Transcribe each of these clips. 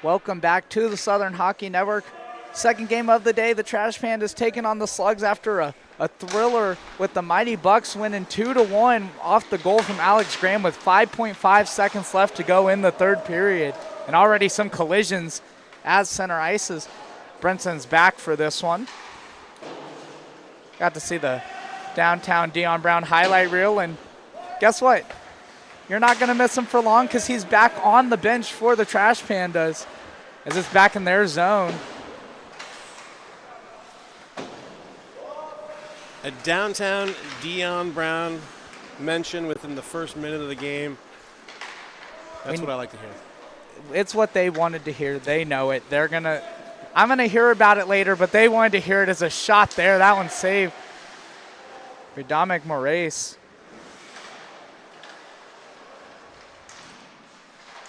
Welcome back to the Southern Hockey Network. Second game of the day, the Trash Pandas taking on the Slugs after a thriller with the Mighty Bucks winning 2-1 off the goal from Alex Graham with 5.5 seconds left to go in the third period. And already some collisions as center ices. Brenson's back for this one. Got to see the downtown Dion Brown highlight reel, and guess what? You're not going to miss him for long because he's back on the bench for the Trash Pandas as it's back in their zone. A downtown Dion Brown mention within the first minute of the game. That's what I like to hear. It's what they wanted to hear. They know it. I'm going to hear about it later, but they wanted to hear it as a shot there. That one's saved. Dominic Moraes.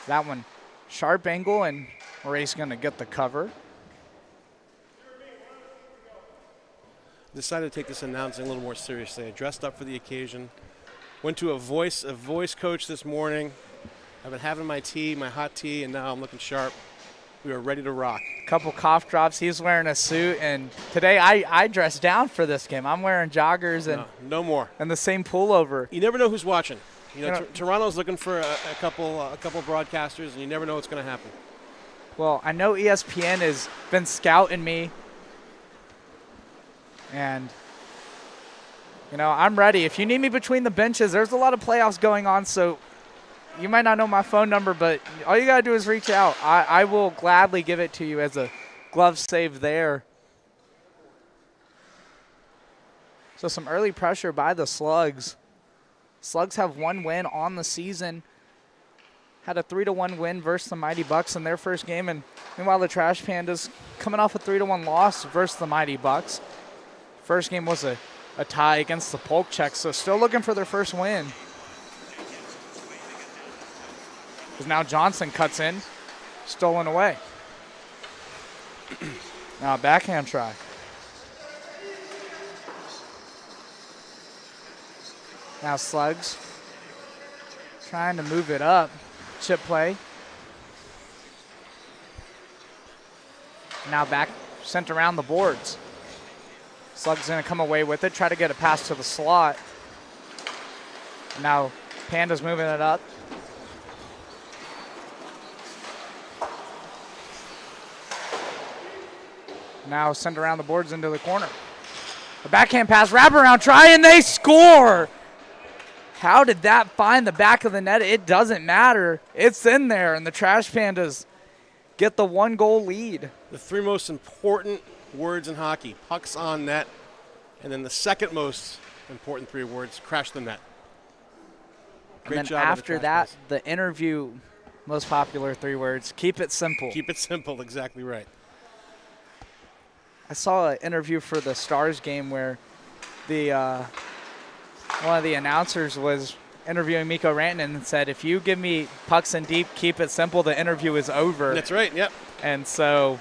That one, sharp angle, and Moraes going to get the cover. Decided to take this announcing a little more seriously. I dressed up for the occasion. Went to a voice coach this morning. I've been having my tea, my hot tea, and now I'm looking sharp. We are ready to rock. Couple cough drops. He's wearing a suit, and today I dressed down for this game. I'm wearing joggers and no more, and the same pullover. You never know who's watching. You know, Toronto's looking for a couple broadcasters, and you never know what's going to happen. Well, I know ESPN has been scouting me, and I'm ready. If you need me between the benches, there's a lot of playoffs going on, so you might not know my phone number, but all you got to do is reach out. I will gladly give it to you as a glove save there. So some early pressure by the Slugs. Slugs have one win on the season. Had a 3-1 win versus the Mighty Bucks in their first game. And meanwhile, the Trash Pandas coming off a 3-1 loss versus the Mighty Bucks. First game was a tie against the Polk Czechs, so still looking for their first win. Because now Johnson cuts in, stolen away. Now backhand try. Now Slugs trying to move it up. Chip play. Now back sent around the boards. Slugs going to come away with it, try to get a pass to the slot. Now Panda's moving it up. Now sent around the boards into the corner. A backhand pass, wraparound try, and they score! How did that find the back of the net? It doesn't matter. It's in there, and the Trash Pandas get the 1-goal lead. The three most important words in hockey: pucks on net, and then the second most important three words: crash the net. Great and then job after that, the interview, most popular three words: keep it simple. Keep it simple, exactly right. I saw an interview for the Stars game where the one of the announcers was interviewing Mikko Rantanen and said, if you give me pucks in deep, keep it simple, the interview is over. That's right, yep. And so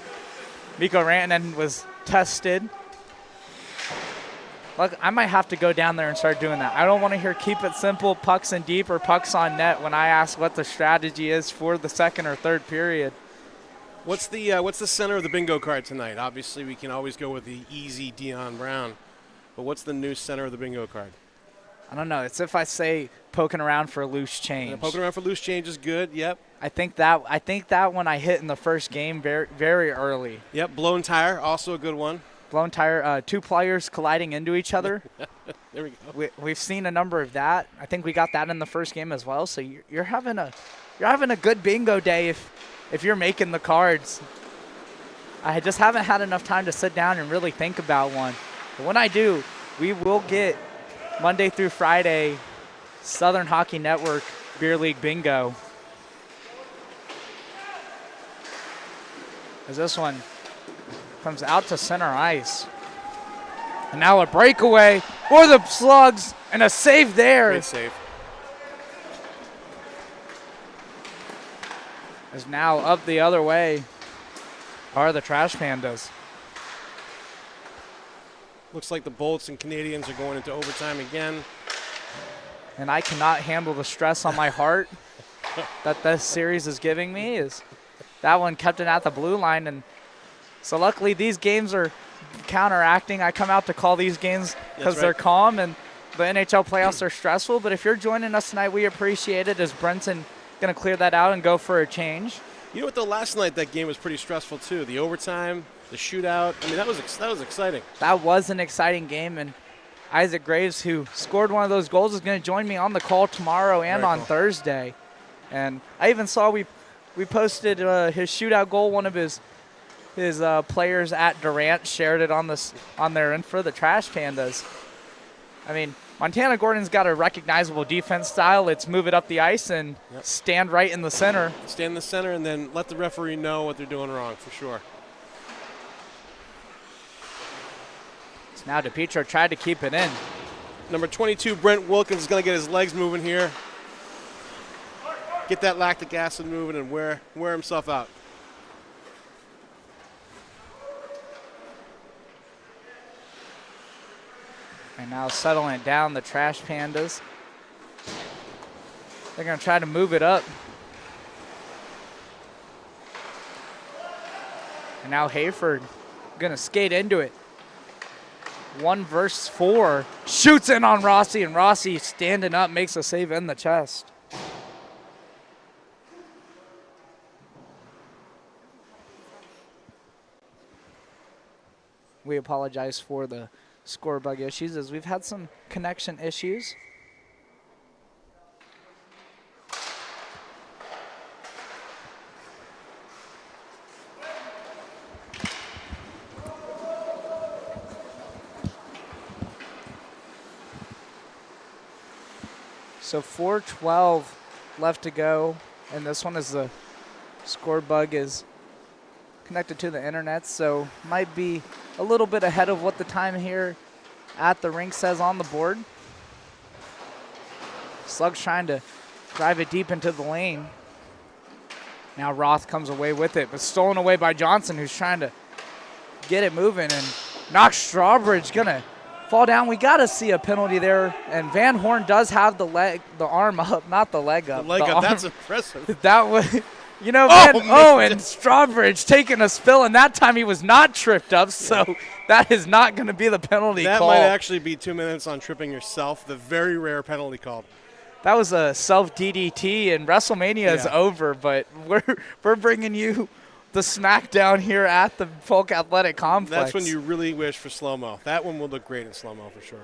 Mikko Rantanen was tested. Look, I might have to go down there and start doing that. I don't want to hear keep it simple, pucks in deep, or pucks on net when I ask what the strategy is for the second or third period. What's the center of the bingo card tonight? Obviously, we can always go with the easy Dion Brown, but what's the new center of the bingo card? I don't know. It's if I say poking around for a loose change. Yeah, poking around for loose change is good. Yep. I think that one I hit in the first game very, very early. Yep. Blown tire, also a good one. Blown tire. Two players colliding into each other. There we go. We've seen a number of that. I think we got that in the first game as well. So you're having a good bingo day if you're making the cards. I just haven't had enough time to sit down and really think about one. But when I do, we will get Monday through Friday Southern Hockey Network Beer League Bingo. As this one comes out to center ice. And now a breakaway for the Slugs and a save there. Great save. As now up the other way are the Trash Pandas. Looks like the Bolts and Canadians are going into overtime again. And I cannot handle the stress on my heart that this series is giving me. that one kept it at the blue line. And so luckily these games are counteracting. I come out to call these games because they're calm, and the NHL playoffs are stressful. But if you're joining us tonight, we appreciate it, as Brenton going to clear that out and go for a change. You know what, though, last night that game was pretty stressful too. The overtime, the shootout. I mean, that was exciting. That was an exciting game, and Isaac Graves, who scored one of those goals, is going to join me on the call tomorrow and on Thursday. And I even saw we posted his shootout goal. One of his players at Durant shared it on their end for the Trash Pandas. I mean, Montana Gordon's got a recognizable defense style. It's move it up the ice and stand right in the center. Stand in the center and then let the referee know what they're doing wrong, for sure. So now DePietro tried to keep it in. Number 22, Brent Wilkins, is going to get his legs moving here. Get that lactic acid moving and wear himself out. And now settling it down, the Trash Pandas. They're going to try to move it up. And now Hayford going to skate into it. 1 versus 4. Shoots in on Rossi, and Rossi standing up makes a save in the chest. We apologize for the score bug issues, as we've had some connection issues. So 4:12 left to go, and this one is the score bug is connected to the internet, so might be a little bit ahead of what the time here at the rink says on the board. Slugs trying to drive it deep into the lane. Now Roth comes away with it, but stolen away by Johnson, who's trying to get it moving, and Knox Strawbridge gonna fall down. We gotta see a penalty there, and Van Horn does have the arm up, not the leg up. The leg up, that's impressive. That was, you know, and Strawbridge taking a spill, and that time he was not tripped up, so that is not going to be the penalty call. That might actually be 2 minutes on tripping yourself, the very rare penalty called. That was a self-DDT, and WrestleMania is over, but we're bringing you the SmackDown here at the Polk Athletic Complex. That's when you really wish for slow-mo. That one will look great in slow-mo for sure.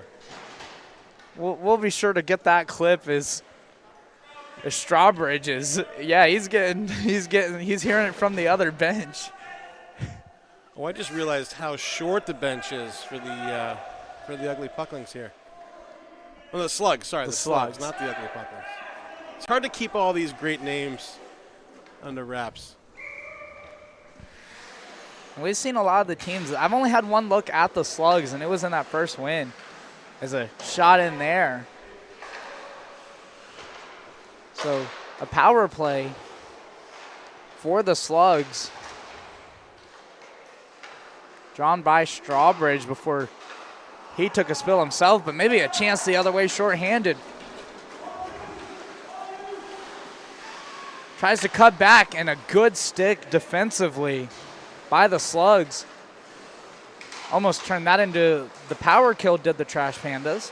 We'll be sure to get that clip. Is Strawbridge is, he's hearing it from the other bench. Oh, I just realized how short the bench is for the Ugly Pucklings here. Oh, the Slugs, sorry, the Slugs, not the Ugly Pucklings. It's hard to keep all these great names under wraps. We've seen a lot of the teams. I've only had one look at the Slugs, and it was in that first win. There's a shot in there. So a power play for the Slugs, drawn by Strawbridge before he took a spill himself, but maybe a chance the other way, shorthanded. Tries to cut back, and a good stick defensively by the Slugs. Almost turned that into the power kill, did the Trash Pandas.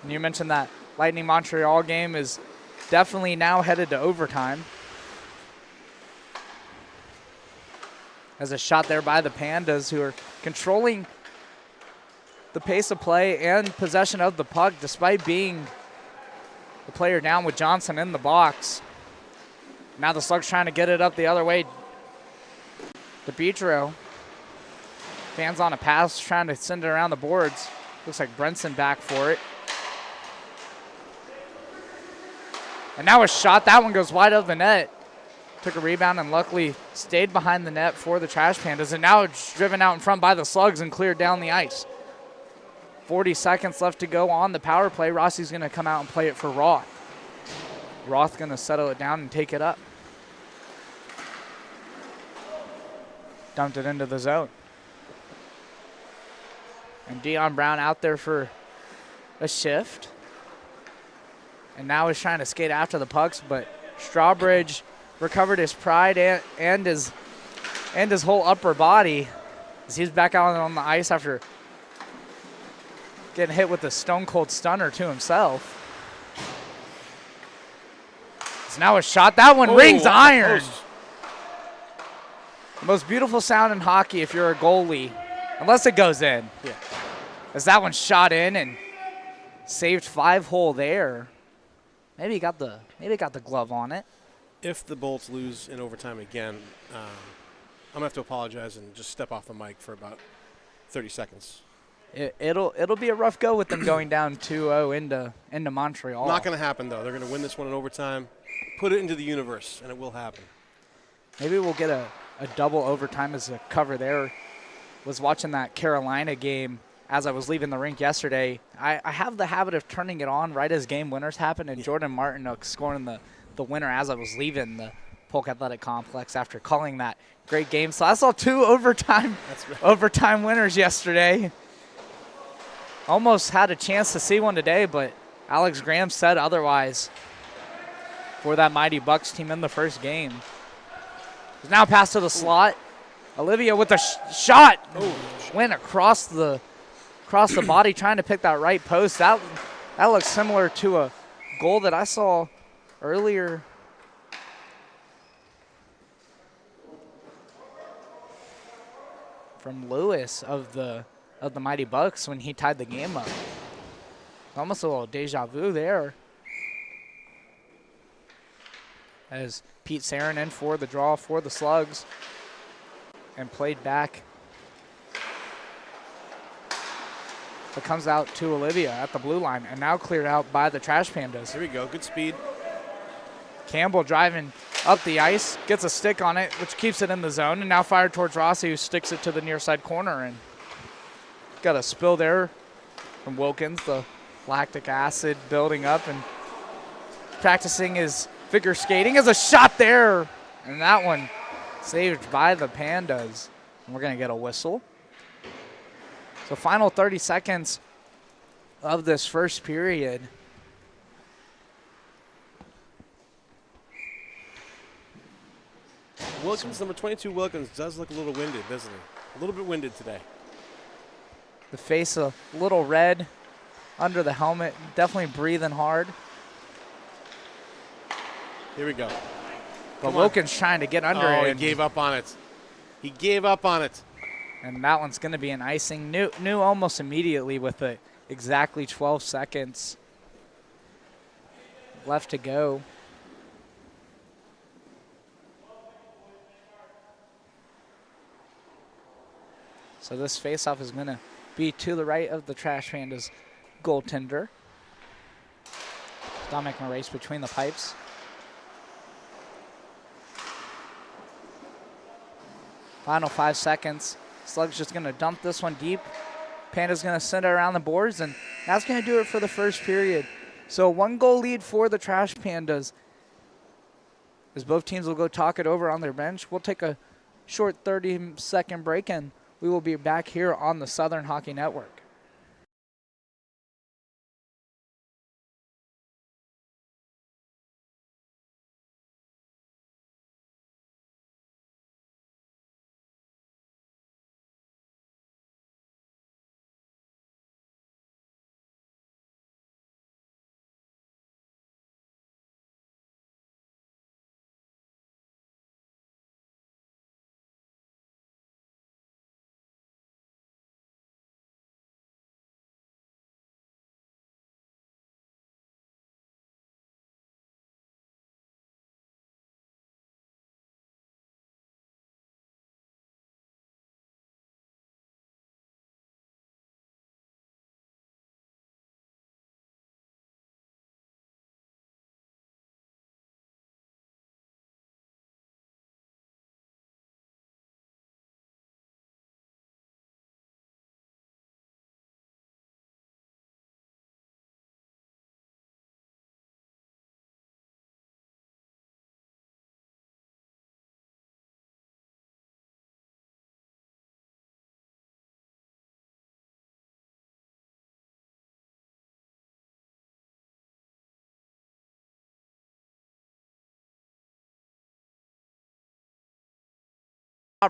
And you mentioned that Lightning Montreal game is definitely now headed to overtime. As a shot there by the Pandas, who are controlling the pace of play and possession of the puck, despite being the player down with Johnson in the box. Now the Slugs trying to get it up the other way. DePietro. Fans on a pass, trying to send it around the boards. Looks like Brenson back for it. And now a shot. That one goes wide of the net. Took a rebound and luckily stayed behind the net for the Trash Pandas. And now it's driven out in front by the Slugs and cleared down the ice. 40 seconds left to go on the power play. Rossi's going to come out and play it for Roth. Roth going to settle it down and take it up. Dumped it into the zone. And Dion Brown out there for a shift. And now he's trying to skate after the pucks, but Strawbridge recovered his pride and his whole upper body as he's back out on the ice after getting hit with a stone cold stunner to himself. It's now a shot. That one rings iron. The most beautiful sound in hockey if you're a goalie, unless it goes in. Yeah. As that one shot in and saved 5-hole there. Maybe he got the glove on it. If the Bolts lose in overtime again, I'm gonna have to apologize and just step off the mic for about 30 seconds. It'll be a rough go with them going down 2-0 into Montreal. Not gonna happen though. They're gonna win this one in overtime. Put it into the universe, and it will happen. Maybe we'll get a double overtime as a cover there. Was watching that Carolina game as I was leaving the rink yesterday. I have the habit of turning it on right as game winners happen, and Jordan Martinook scoring the winner as I was leaving the Polk Athletic Complex after calling that great game. So I saw 2 overtime winners yesterday. Almost had a chance to see one today, but Alex Graham said otherwise for that Mighty Bucks team in the first game. He's now passed to the slot. Olivia with a shot. Went across the body trying to pick that right post. That looks similar to a goal that I saw earlier. From Lewis of the Mighty Bucks when he tied the game up. Almost a little deja vu there. As Pete Sarin in for the draw for the Slugs and played back. It comes out to Olivia at the blue line and now cleared out by the Trash Pandas. Here we go, good speed. Campbell driving up the ice, gets a stick on it, which keeps it in the zone, and now fired towards Rossi, who sticks it to the near side corner. And got a spill there from Wilkins, the lactic acid building up and practicing his figure skating. As a shot there, and that one saved by the Pandas. And we're going to get a whistle. So final 30 seconds of this first period. Wilkins, number 22 Wilkins, does look a little winded, doesn't he? A little bit winded today. The face a little red under the helmet. Definitely breathing hard. Here we go. But Wilkins trying to get under it. Oh, he gave up on it. He gave up on it. And that one's going to be an icing. Knew almost immediately with it. Exactly 12 seconds left to go. So this faceoff is going to be to the right of the Trash Pandas goaltender. Stop making a race between the pipes. Final 5 seconds. Slugs just going to dump this one deep. Panda's going to send it around the boards, and that's going to do it for the first period. So 1-goal lead for the Trash Pandas. As both teams will go talk it over on their bench. We'll take a short 30-second break, and we will be back here on the Southern Hockey Network.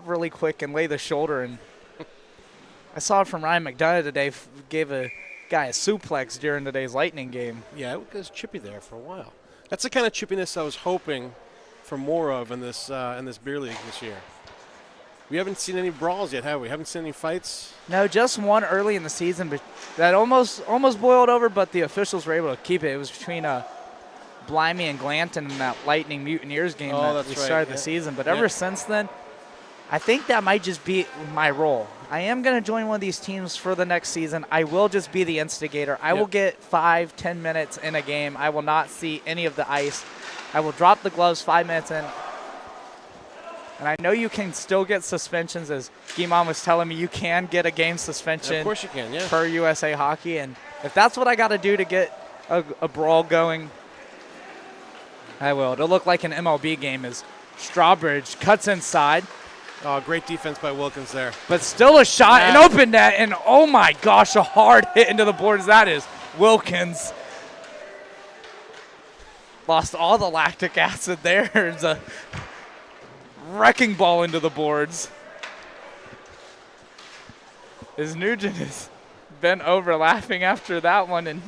really quick and lay the shoulder. And I saw it from Ryan McDonough today. Gave a guy a suplex during today's Lightning game. Yeah, it was chippy there for a while. That's the kind of chippiness I was hoping for more of in this beer league this year. We haven't seen any brawls yet, have we? Haven't seen any fights? No, just one early in the season, but that almost boiled over, but the officials were able to keep it. It was between Blimey and Glanton in that Lightning Mutineers game that we started the season. But ever since then, I think that might just be my role. I am going to join one of these teams for the next season. I will just be the instigator. I will get 5-10 minutes in a game. I will not see any of the ice. I will drop the gloves 5 minutes in. And I know you can still get suspensions, as Guimon was telling me. You can get a game suspension. Of course you can, yeah. Per USA Hockey. And if that's what I got to do to get a brawl going, I will. It'll look like an MLB game as Strawbridge cuts inside. Oh, great defense by Wilkins there. But still a shot, and open net, and oh my gosh, a hard hit into the boards. That is Wilkins. Lost all the lactic acid there. There's a wrecking ball into the boards. As Nugent has bent over laughing after that one, and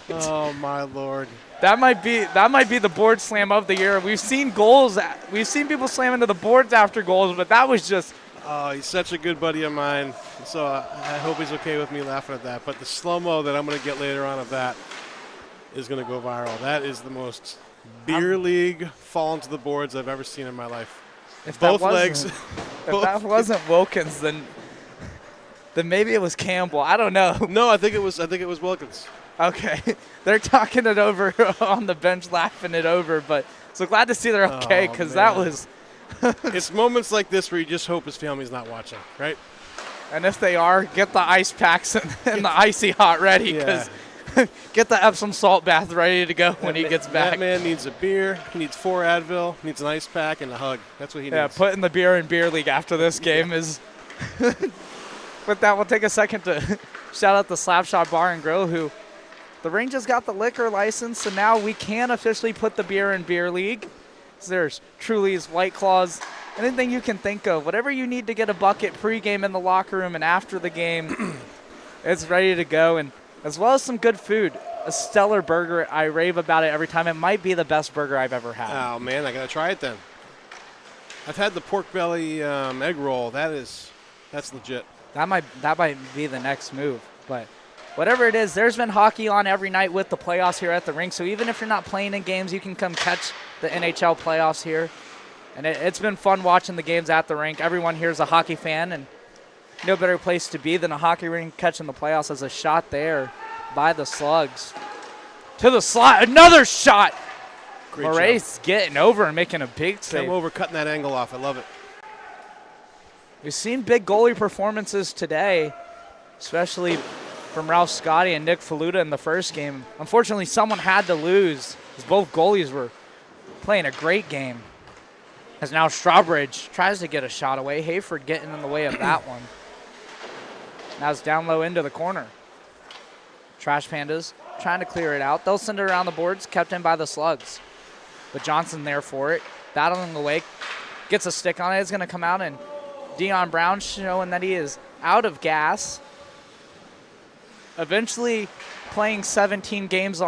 oh my Lord. That might be the board slam of the year. We've seen goals. We've seen people slam into the boards after goals, but that was just. Oh, he's such a good buddy of mine. So I hope he's okay with me laughing at that. But the slow-mo that I'm going to get later on of that is going to go viral. That is the most beer league fall into the boards I've ever seen in my life. If both legs. If that wasn't Wilkins, then maybe it was Campbell. I don't know. No, I think it was Wilkins. Okay. They're talking it over on the bench, laughing it over. But so glad to see they're okay, because that was. It's moments like this where you just hope his family's not watching, right? And if they are, get the ice packs and the icy hot ready, because get the Epsom salt bath ready to go when he gets back. That man needs a beer. He needs 4 Advil. He needs an ice pack and a hug. That's what he needs. Yeah, putting the beer in beer league after this game is. With that, we'll take a second to shout out the Slapshot Bar and Grill, who the ring just got the liquor license, so now we can officially put the beer in beer league. So there's Truly's, White Claws, anything you can think of. Whatever you need to get a bucket pregame in the locker room and after the game, it's ready to go. And as well as some good food. A stellar burger. I rave about it every time. It might be the best burger I've ever had. Oh, man, I got to try it then. I've had the pork belly egg roll. That's legit. That might be the next move. But whatever it is, there's been hockey on every night with the playoffs here at the rink. So even if you're not playing in games, you can come catch the NHL playoffs here. And it's been fun watching the games at the rink. Everyone here is a hockey fan, and no better place to be than a hockey rink catching the playoffs. As a shot there by the Slugs. To the slot, another shot. Moraes getting over and making a big save. Came over, cutting that angle off. I love it. We've seen big goalie performances today, especially from Ralph Scotti and Nick Faluda in the first game. Unfortunately, someone had to lose, as both goalies were playing a great game. As now Strawbridge tries to get a shot away. Hayford getting in the way of that one. Now it's down low into the corner. Trash Pandas trying to clear it out. They'll send it around the boards, kept in by the Slugs. But Johnson there for it, battling away, gets a stick on it. It's going to come out, and Dion Brown showing that he is out of gas. Eventually, playing 17 games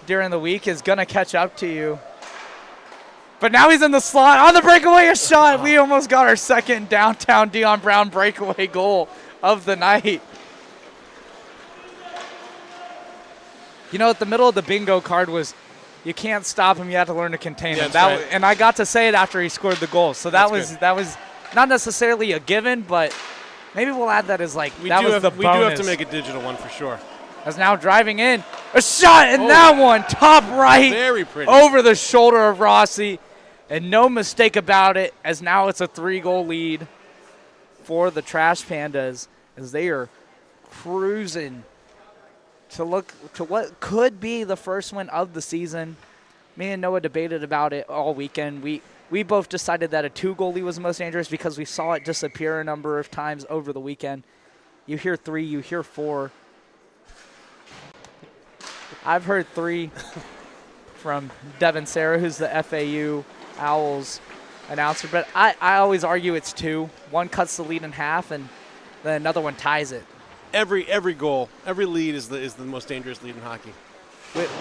during the week is going to catch up to you. But now he's in the slot. On the breakaway, a shot. We almost got our second downtown Dion Brown breakaway goal of the night. You know, at the middle of the bingo card was, you can't stop him, you have to learn to contain him. And I got to say it after he scored the goal. So that was not necessarily a given, but maybe we'll add that as the bonus. We do have to make a digital one for sure. As now driving in, a shot, and that one, top right, very pretty, over the shoulder of Rossi. And no mistake about it, as now it's a 3-goal lead for the Trash Pandas, as they are cruising to look to what could be the first win of the season. Me and Noah debated about it all weekend. We both decided that a 2-goal lead was the most dangerous because we saw it disappear a number of times over the weekend. You hear 3, you hear 4. I've heard 3 from Devin Sarah, who's the FAU Owls announcer, but I always argue it's 2. One cuts the lead in half, and then another one ties it. Every goal, every lead is the most dangerous lead in hockey.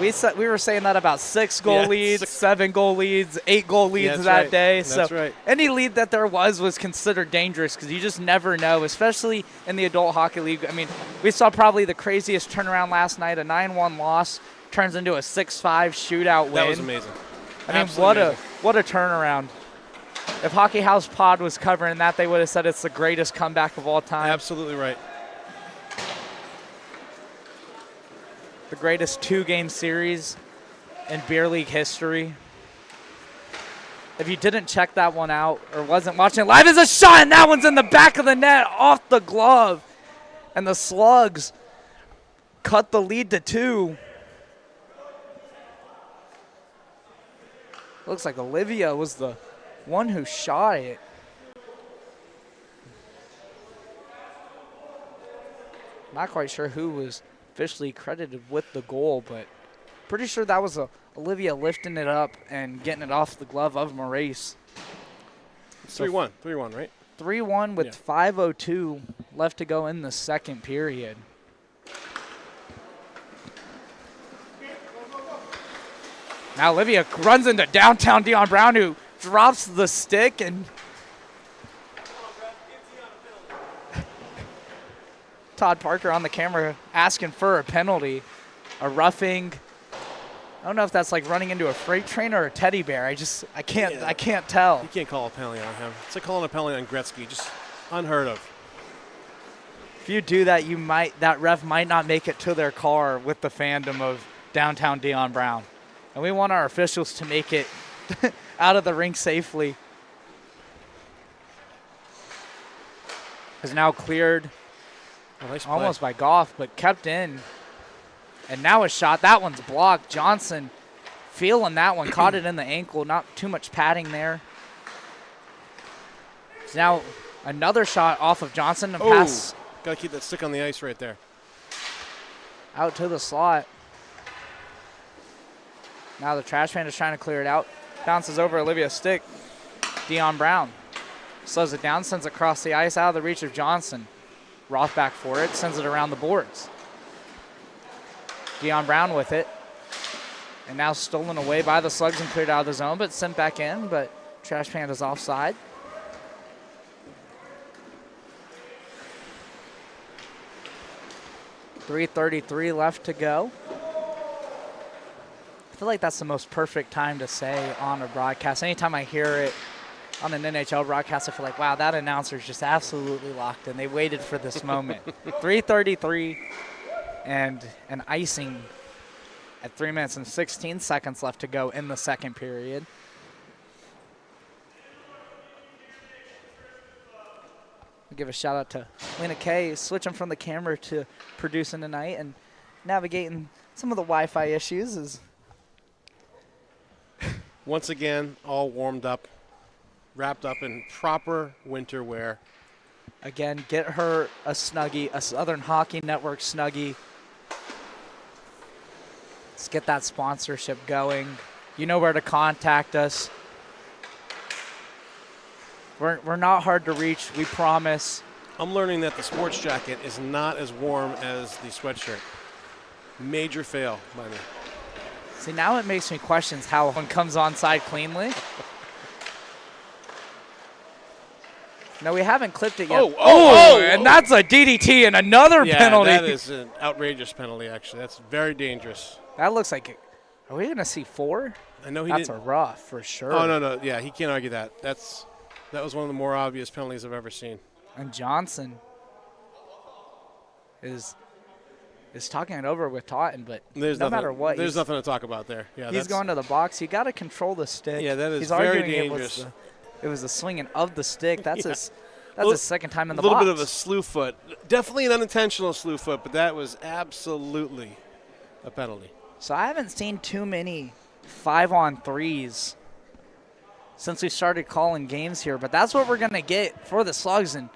We were saying that about 6-goal leads, 7-goal leads, 8-goal leads that day. That's so right. Any lead that there was considered dangerous because you just never know, especially in the adult hockey league. I mean, we saw probably the craziest turnaround last night. A 9-1 loss turns into a 6-5 shootout win. That was amazing. I mean, Absolutely what a turnaround. If Hockey House Pod was covering that, they would have said it's the greatest comeback of all time. Absolutely right. The greatest 2-game series in beer league history. If you didn't check that one out or wasn't watching it live, there's a shot, and that one's in the back of the net off the glove. And the Slugs cut the lead to 2. Looks like Olivia was the one who shot it. Not quite sure who was officially credited with the goal, but pretty sure that was Olivia lifting it up and getting it off the glove of Maurice. It's 3-1, right? 3-1 with 5:02 left to go in the second period. Now Olivia runs into downtown Dion Brown, who drops the stick, and Todd Parker on the camera asking for a penalty, a roughing. I don't know if that's like running into a freight train or a teddy bear. I can't tell. You can't call a penalty on him. It's like calling a penalty on Gretzky. Just unheard of. If you do that, that ref might not make it to their car with the fandom of downtown Dion Brown. And we want our officials to make it out of the rink safely. Is now cleared. Oh, nice almost by Goff, but kept in. And now a shot. That one's blocked. Johnson feeling that one. Caught it in the ankle. Not too much padding there. It's now another shot off of Johnson. And pass. Got to keep that stick on the ice right there. Out to the slot. Now the Trash Pandas trying to clear it out. Bounces over Olivia's stick. Dion Brown slows it down, sends it across the ice out of the reach of Johnson. Roth back for it, sends it around the boards. Dion Brown with it. And now stolen away by the Slugs and cleared out of the zone, but sent back in, but Trash Pandas offside. .333 left to go. I feel like that's the most perfect time to say on a broadcast. Anytime I hear it on an NHL broadcast, I feel like, wow, that announcer's just absolutely locked in. They waited for this moment. 3:33 and an icing at 3 minutes and 16 seconds left to go in the second period. I'll give a shout out to Lena Kay, switching from the camera to producing tonight and navigating some of the Wi-Fi issues. Once again, all warmed up, wrapped up in proper winter wear. Again, get her a Snuggie, a Southern Hockey Network Snuggie. Let's get that sponsorship going. You know where to contact us. We're not hard to reach, we promise. I'm learning that the sports jacket is not as warm as the sweatshirt. Major fail by me. See, now it makes me question how one comes onside cleanly. No, we haven't clipped it yet. And that's a DDT and another penalty. That is an outrageous penalty, actually. That's very dangerous. That looks like it. Are we going to see 4? I know he That's didn't. a rough for sure. Oh, no. Yeah, he can't argue that. That was one of the more obvious penalties I've ever seen. And Johnson is talking it over with Totten, but no matter what. There's nothing to talk about there. Yeah, he's going to the box. You got to control the stick. Yeah, that is he's very arguing dangerous. It was the swinging of the stick. That's his second time in the box. A little box. bit of a slew foot. Definitely an unintentional slew foot, but that was absolutely a penalty. So I haven't seen too many 5-on-3s since we started calling games here, but that's what we're going to get for the Slugs, and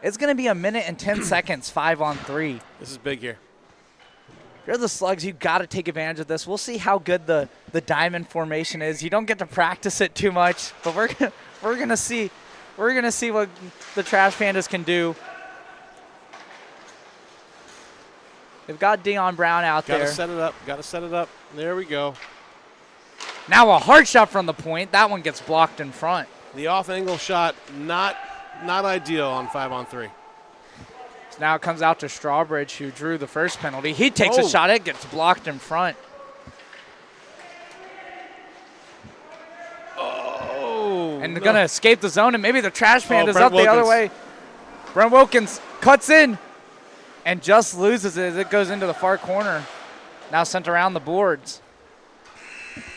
it's going to be 1 minute and 10 seconds, 5-on-3. This is big here. If you're the Slugs, you got to take advantage of this. We'll see how good the diamond formation is. You don't get to practice it too much, but we're We're gonna see what the Trash Pandas can do. They've got Dion Brown out there. Got to set it up. There we go. Now a hard shot from the point. That one gets blocked in front. The off-angle shot, not ideal on 5-on-3. So now it comes out to Strawbridge, who drew the first penalty. He takes a shot. It gets blocked in front. And they're going to escape the zone, and maybe the Trash Pandas up the other way. Brent Wilkins cuts in and just loses it as it goes into the far corner. Now sent around the boards.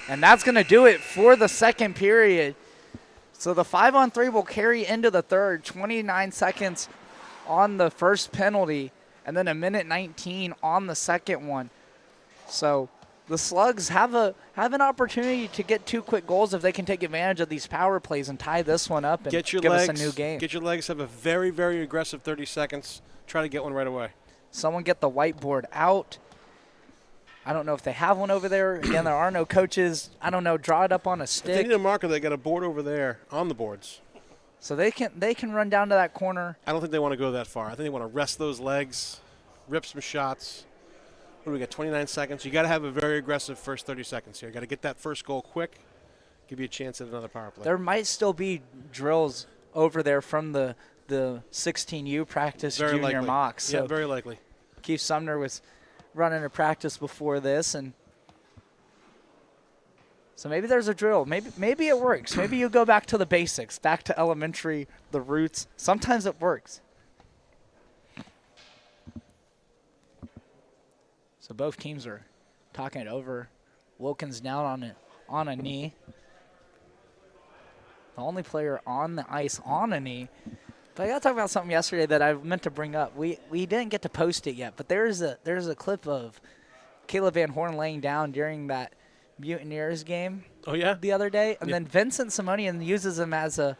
And that's going to do it for the second period. So the 5-on-3 will carry into the third. 29 seconds on the first penalty, and then 1:19 on the second one. So the Slugs have an opportunity to get 2 quick goals if they can take advantage of these power plays and tie this one up and give us a new game. Get your legs, have a very, very aggressive 30 seconds. Try to get one right away. Someone get the whiteboard out. I don't know if they have one over there. Again, there are no coaches. I don't know. Draw it up on a stick. If they need a marker, they got a board over there on the boards. So they can run down to that corner. I don't think they want to go that far. I think they want to rest those legs, rip some shots. What do we got, 29 seconds? You got to have a very aggressive first 30 seconds here. Got to get that first goal quick, give you a chance at another power play. There might still be drills over there from the 16U practice very junior likely. mocks. So yeah, very likely. Keith Sumner was running a practice before this, and so maybe there's a drill. Maybe it works. Maybe you go back to the basics, back to elementary, the roots. Sometimes it works. So both teams are talking it over. Wilkins down on a knee. The only player on the ice on a knee. But I got to talk about something yesterday that I meant to bring up. We didn't get to post it yet, but there's a clip of Caleb Van Horn laying down during that Mutineers game. Oh yeah, the other day, and then Vincent Simonian uses him as a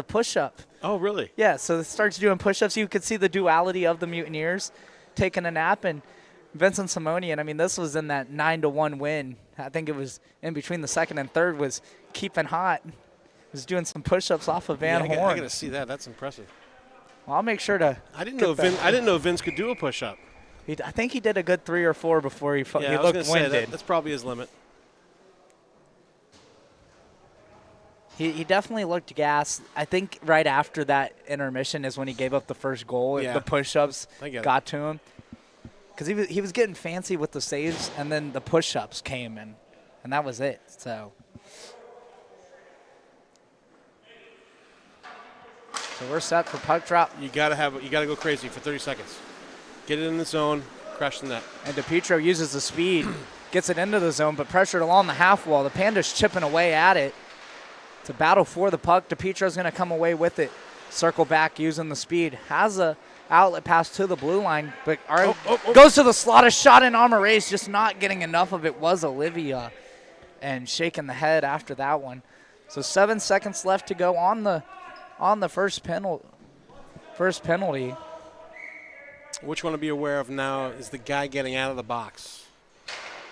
push-up. Oh really? Yeah. So it starts doing push-ups. You could see the duality of the Mutineers taking a nap, and Vincent Simonian. I mean, this was in that 9-1 win. I think it was in between the second and third. Was keeping hot. Was doing some push-ups off of Van Horn. I got to see that. That's impressive. Well, I'll make sure to. I didn't know Vince could do a push-up. I think he did a good 3 or 4 before he looked winded. That's probably his limit. He definitely looked gassed. I think right after that intermission is when he gave up the first goal. Yeah. The push-ups got to him. Because he was getting fancy with the saves, and then the push-ups came, and that was it. So we're set for puck drop. You gotta go crazy for 30 seconds. Get it in the zone, crash the net. And DePietro uses the speed, gets it into the zone, but pressured along the half wall. The Pandas chipping away at it. It's a battle for the puck. DePietro's going to come away with it. Circle back using the speed. Has a outlet pass to the blue line, but goes to the slot. A shot in on race, just not getting enough of it was Olivia, and shaking the head after that one. So 7 seconds left to go on the first penalty. What you want to be aware of now is the guy getting out of the box.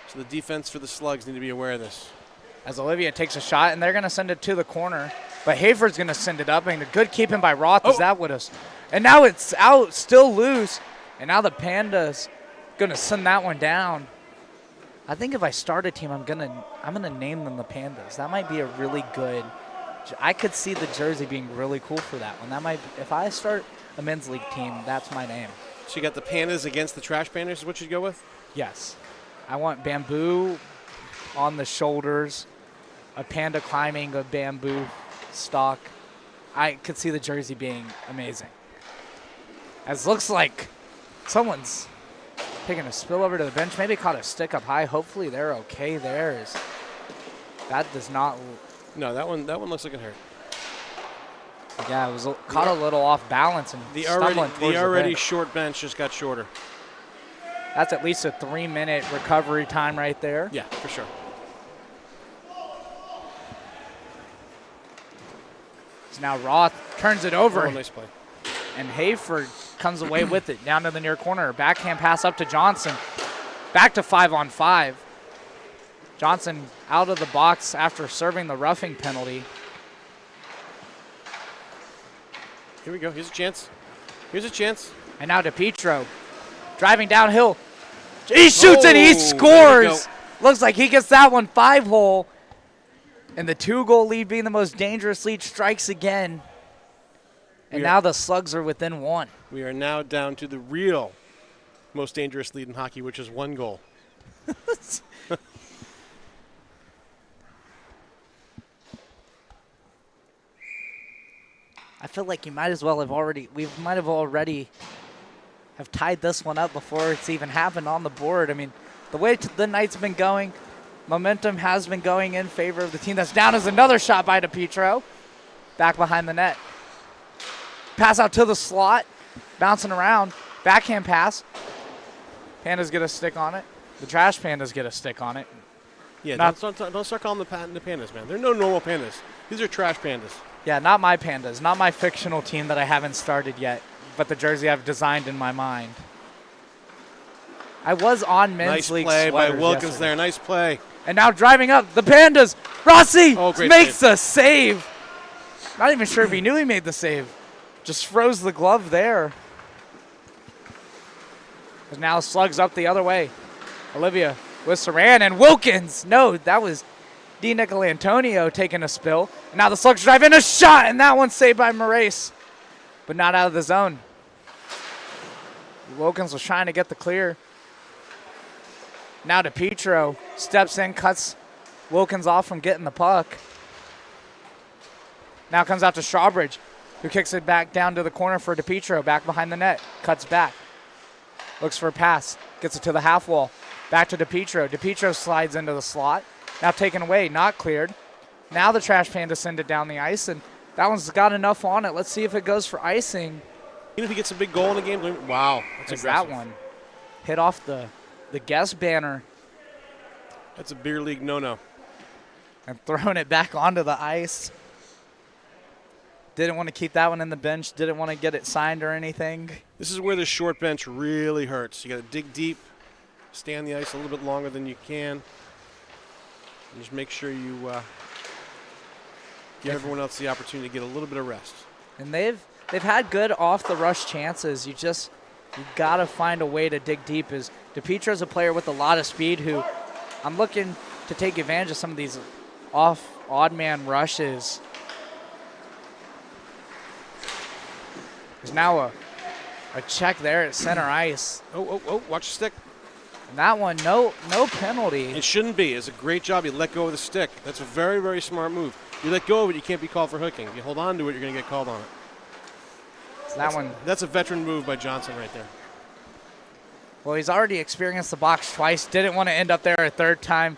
So the defense for the Slugs need to be aware of this. As Olivia takes a shot, and they're going to send it to the corner. But Hayford's going to send it up, and a good keeping by Roth as that would have. And now it's out, still loose. And now the Pandas going to send that one down. I think if I start a team, I'm gonna name them the Pandas. That might be a really good. I could see the jersey being really cool for that one. That might, if I start a men's league team, that's my name. So you got the Pandas against the Trash Pandas is what you'd go with? Yes. I want bamboo on the shoulders, a panda climbing a bamboo stalk. I could see the jersey being amazing. As looks like someone's taking a spill over to the bench. Maybe caught a stick up high. Hopefully they're okay there. That does not. No, that one looks like it hurt. Yeah, it was caught a little off balance and the stumbling towards the already bench. short bench just got shorter. That's at least a 3-minute recovery time right there. Yeah, for sure. So now Roth turns it over. Oh, nice play. And Hayford comes away with it down to the near corner. Backhand pass up to Johnson. Back to 5-on-5. Johnson out of the box after serving the roughing penalty. Here we go. Here's a chance. Here's a chance. And now DePietro driving downhill. He shoots and he scores. Looks like he gets that one 5-hole. And the 2-goal lead being the most dangerous lead strikes again. And now the Slugs are within 1. We are now down to the real most dangerous lead in hockey, which is 1 goal. I feel like we might have already have tied this one up before it's even happened on the board. I mean, the way the night's been going, momentum has been going in favor of the team that's down. Is another shot by DePietro. Back behind the net. Pass out to the slot. Bouncing around. Backhand pass. Pandas get a stick on it. The Trash Pandas get a stick on it. Yeah, don't start calling the Pandas, man. They're no normal Pandas. These are Trash Pandas. Yeah, not my Pandas. Not my fictional team that I haven't started yet, but the jersey I've designed in my mind. I was on men's league sweaters. Nice play by Wilkins yesterday. there. Nice play. And now driving up, the Pandas. Rossi makes save. a save. Not even sure if he knew he made the save. Just froze the glove there. And now Slugs up the other way. Olivia with Saran and Wilkins. No, that was Di Nicolantonio taking a spill. And now the Slugs drive in a shot, and that one's saved by Moraes, but not out of the zone. Wilkins was trying to get the clear. Now DePietro steps in, cuts Wilkins off from getting the puck. Now comes out to Strawbridge, who kicks it back down to the corner for DePietro, back behind the net, cuts back. Looks for a pass, gets it to the half wall. Back to DePietro. DePietro slides into the slot. Now taken away, not cleared. Now the Trash Pandas send it down the ice, and that one's got enough on it. Let's see if it goes for icing. Even if he gets a big goal in the game, wow, that's aggressive. That one hit off the guest banner. That's a beer league no-no. And throwing it back onto the ice. Didn't want to keep that one in the bench. Didn't want to get it signed or anything. This is where the short bench really hurts. You got to dig deep, stay on the ice a little bit longer than you can. And just make sure you give everyone else the opportunity to get a little bit of rest. And they've had good off the rush chances. You got to find a way to dig deep. As DePietro's a player with a lot of speed who I'm looking to take advantage of some of these off odd man rushes. There's now a check there at center ice. Oh, watch the stick. And that one, no penalty. It shouldn't be. It's a great job. You let go of the stick. That's a very, very smart move. You let go of it, you can't be called for hooking. If you hold on to it, you're going to get called on it. So that's a veteran move by Johnson right there. Well, he's already experienced the box twice. Didn't want to end up there a third time.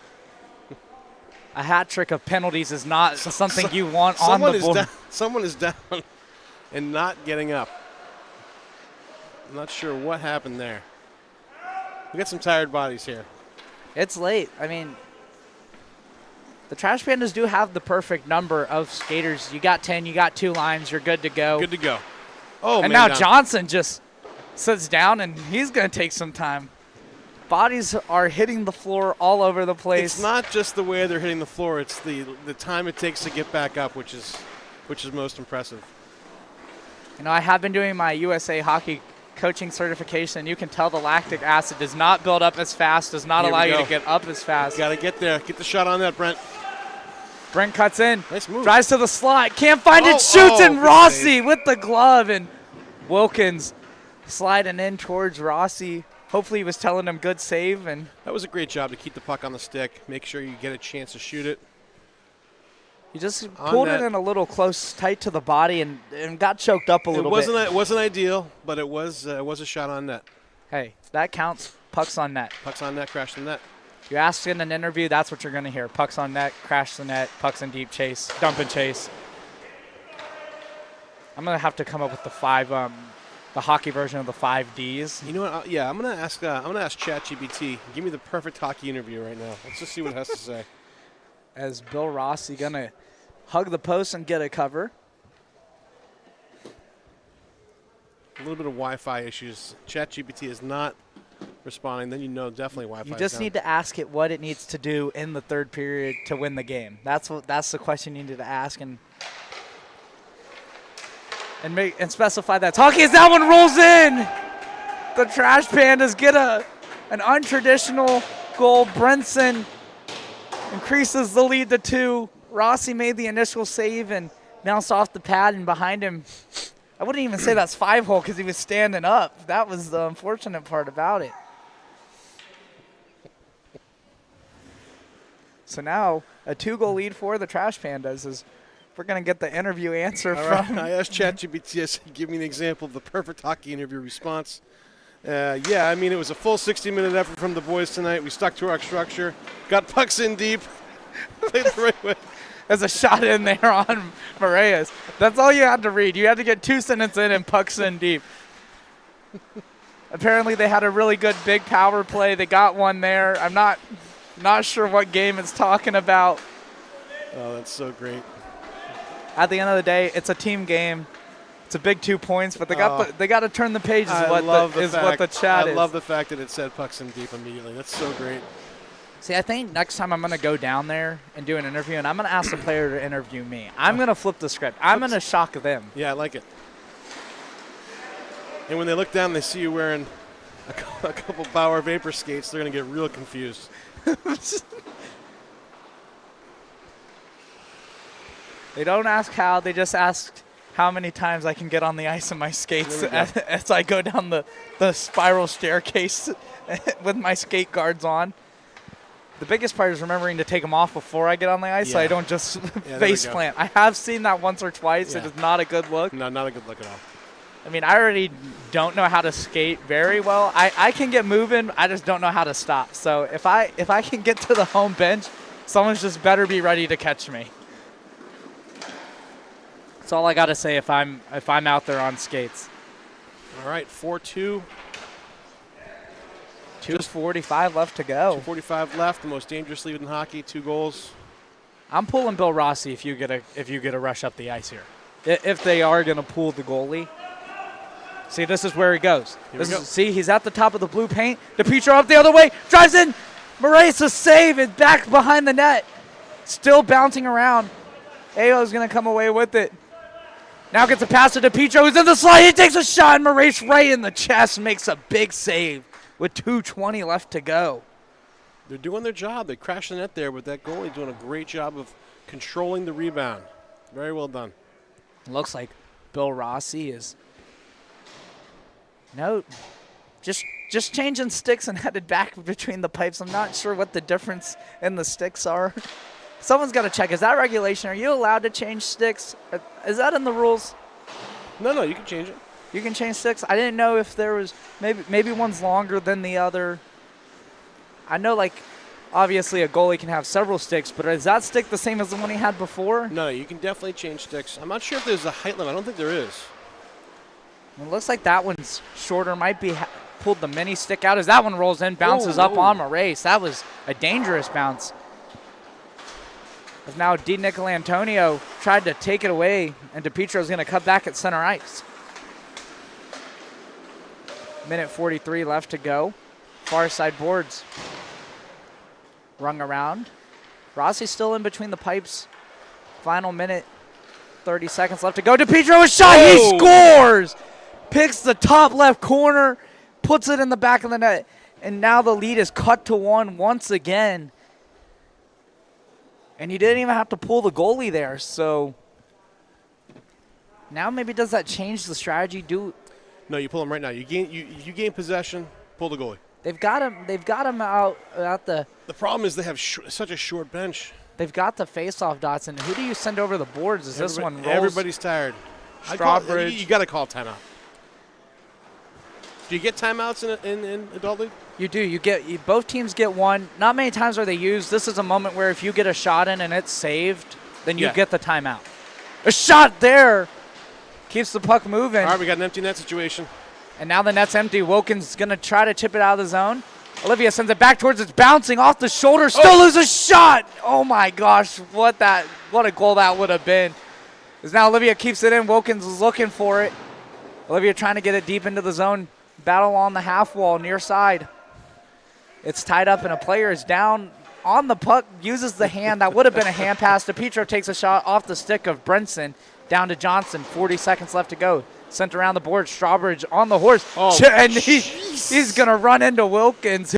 A hat trick of penalties is not something you want on the board. Someone is down and not getting up. I'm not sure what happened there. We got some tired bodies here. It's late. I mean, the Trash Pandas do have the perfect number of skaters. You got 10, you got 2 lines, you're good to go. Good to go. Oh, and now Johnson just sits down, and he's going to take some time. Bodies are hitting the floor all over the place. It's not just the way they're hitting the floor. It's the time it takes to get back up, which is most impressive. You know, I have been doing my USA Hockey coaching certification. You can tell the lactic acid does not build up as fast, does not allow you to get up as fast. Got to get there. Get the shot on that, Brent. Brent cuts in. Nice move. Drives to the slot. Can't find it. Shoots, and Rossi with the glove. And Wilkins sliding in towards Rossi. Hopefully he was telling him good save. And that was a great job to keep the puck on the stick. Make sure you get a chance to shoot it. He just pulled it in a little close, tight to the body, and got choked up a little bit. It wasn't ideal, but it was a shot on net. Hey, that counts. Pucks on net. Pucks on net, crash the net. You ask in an interview, that's what you're going to hear. Pucks on net, crash the net, pucks in deep chase, dump and chase. I'm going to have to come up with the hockey version of the 5 Ds. You know what? Yeah, I'm going to ask ChatGPT. Give me the perfect hockey interview right now. Let's just see what it has to say. As Bill Rossi going to hug the post and get a cover. A little bit of Wi-Fi issues. ChatGPT is not responding. Then definitely Wi-Fi. You just need to ask it what it needs to do in the third period to win the game. That's the question you need to ask. And and specify that. Talkie as that one rolls in. The Trash Pandas get an untraditional goal. Brinson increases the lead to 2. Rossi made the initial save and bounced off the pad, and behind him, I wouldn't even say that's 5-hole because he was standing up. That was the unfortunate part about it. So now a 2-goal lead for the Trash Pandas is we're going to get the interview answer from. I asked ChatGPT to give me an example of the perfect hockey interview response. Yeah, I mean, it was a full 60-minute effort from the boys tonight. We stuck to our structure, got pucks in deep, played the right way. There's a shot in there on Moraes. That's all you had to read. You had to get 2 sentences in and pucks in deep. Apparently they had a really good big power play. They got one there. I'm not sure what game it's talking about. Oh, that's so great. At the end of the day, it's a team game. It's a big 2 points, but they got to turn the page is what the chat is. I love the fact that it said pucks in deep immediately. That's so great. See, I think next time I'm going to go down there and do an interview, and I'm going to ask the player to interview me. I'm going to flip the script. I'm going to shock them. Yeah, I like it. And when they look down, they see you wearing a couple Bauer Vapor skates, they're going to get real confused. They don't ask how. They just ask how many times I can get on the ice in my skates as I go down the spiral staircase with my skate guards on. The biggest part is remembering to take them off before I get on the ice so I don't just face plant. I have seen that once or twice. Yeah. It is not a good look. No, not a good look at all. I mean, I already don't know how to skate very well. I can get moving. I just don't know how to stop. So if I can get to the home bench, someone's just better be ready to catch me. That's all I got to say if I'm out there on skates. All right, 4-2. 2:45 left to go. 2:45 left. The most dangerous lead in hockey. 2 goals. I'm pulling Bill Rossi if you get a rush up the ice here. If they are going to pull the goalie. See, this is where he goes. See, he's at the top of the blue paint. DePietro up the other way. Drives in. Moraes a save and back behind the net. Still bouncing around. Ayo's going to come away with it. Now gets a pass to DePietro, who's in the slide. He takes a shot, and Moraes right in the chest makes a big save with 2:20 left to go. They're doing their job. They crashed the net there, but that goalie doing a great job of controlling the rebound. Very well done. Looks like Bill Rossi is just changing sticks and headed back between the pipes. I'm not sure what the difference in the sticks are. Someone's got to check. Is that regulation? Are you allowed to change sticks? Is that in the rules? No, you can change it. You can change sticks? I didn't know if there was maybe one's longer than the other. I know, like, obviously a goalie can have several sticks, but is that stick the same as the one he had before? No, you can definitely change sticks. I'm not sure if there's a height limit. I don't think there is. It looks like that one's shorter. Might be pulled the mini stick out as that one rolls in, bounces up on Moraes. That was a dangerous bounce. As now Di Nicolantonio tried to take it away, and DePietro's going to cut back at center ice. Minute 43 left to go. Far side boards. Rung around. Rossi's still in between the pipes. Final minute, 30 seconds left to go. DePietro a shot. He scores! Picks the top left corner, puts it in the back of the net, and now the lead is cut to 1 once again. And he didn't even have to pull the goalie there, so now maybe does that change the strategy? No, you pull him right now. You gain possession, pull the goalie. They've got him out at the. The problem is they have such a short bench. They've got the face-off dots, and who do you send over the boards? Is this one rolls? Everybody's tired. Strawbridge. You got to call timeout. Do you get timeouts in adult league? You do. Both teams get one. Not many times are they used. This is a moment where if you get a shot in and it's saved, then you get the timeout. A shot there keeps the puck moving. All right, we got an empty net situation. And now the net's empty. Wilkins going to try to chip it out of the zone. Olivia sends it back towards it's bouncing off the shoulder. Still loses a shot. Oh, my gosh. What a goal that would have been. As now Olivia keeps it in. Wilkins is looking for it. Olivia trying to get it deep into the zone. Battle on the half wall near side. It's tied up and a player is down on the puck. Uses the hand. That would have been a hand pass. DePietro takes a shot off the stick of Brinson. down to Johnson. 40 seconds left to go. Sent around the board. Strawbridge on the horse. Oh, And he's going to run into Wilkins.